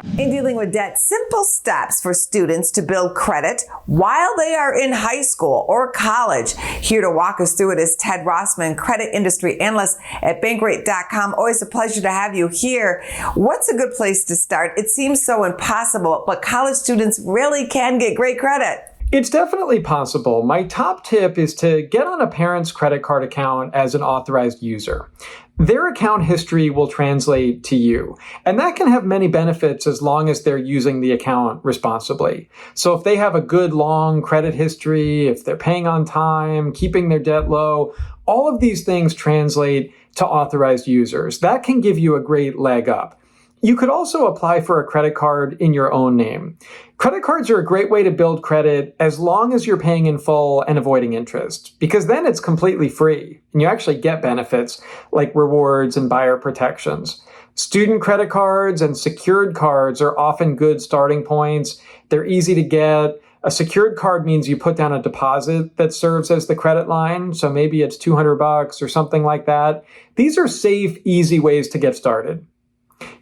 In dealing with debt, simple steps for students to build credit while they are in high school or college. Here to walk us through it is Ted Rossman, credit industry analyst at Bankrate.com. Always a pleasure to have you here. What's a good place to start? It seems so impossible, but college students really can get great credit. It's definitely possible. My top tip is to get on a parent's credit card account as an authorized user. Their account history will translate to you, and that can have many benefits as long as they're using the account responsibly. So if they have a good long credit history, if they're paying on time, keeping their debt low, all of these things translate to authorized users. That can give you a great leg up. You could also apply for a credit card in your own name. Credit cards are a great way to build credit as long as you're paying in full and avoiding interest, because then it's completely free and you actually get benefits like rewards and buyer protections. Student credit cards and secured cards are often good starting points. They're easy to get. A secured card means you put down a deposit that serves as the credit line. So maybe it's $200 or something like that. These are safe, easy ways to get started.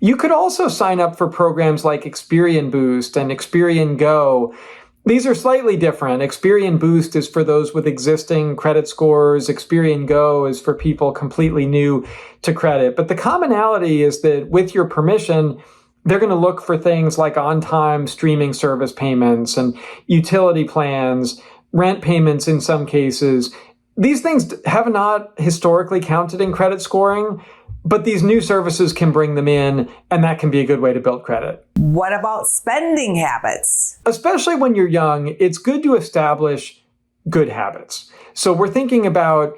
You could also sign up for programs like Experian Boost and Experian Go. These are slightly different. Experian Boost is for those with existing credit scores. Experian Go is for people completely new to credit. But the commonality is that with your permission, they're going to look for things like on-time streaming service payments and utility plans, rent payments in some cases. These things have not historically counted in credit scoring, but these new services can bring them in, and that can be a good way to build credit. What about spending habits? Especially when you're young, it's good to establish good habits. So we're thinking about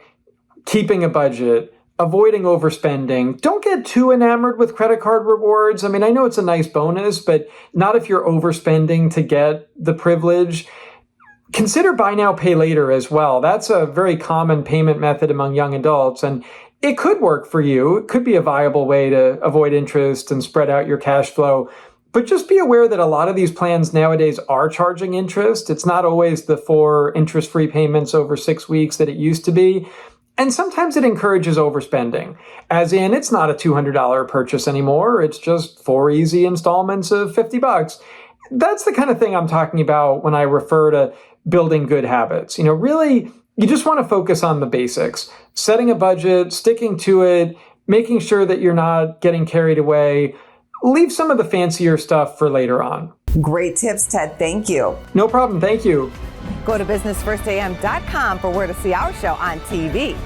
keeping a budget, avoiding overspending. Don't get too enamored with credit card rewards. I mean, I know it's a nice bonus, but not if you're overspending to get the privilege. Consider buy now, pay later as well. That's a very common payment method among young adults, and it could work for you. It could be a viable way to avoid interest and spread out your cash flow. But just be aware that a lot of these plans nowadays are charging interest. It's not always the 4 interest-free payments over 6 weeks that it used to be. And sometimes it encourages overspending, as in it's not a $200 purchase anymore. It's just 4 easy installments of $50. That's the kind of thing I'm talking about when I refer to building good habits. Really, you just want to focus on the basics, setting a budget, sticking to it, making sure that you're not getting carried away. Leave some of the fancier stuff for later on. Great tips, Ted. Thank you. No problem. Thanam. Go to businessfirstam.com for where to see our show on TV.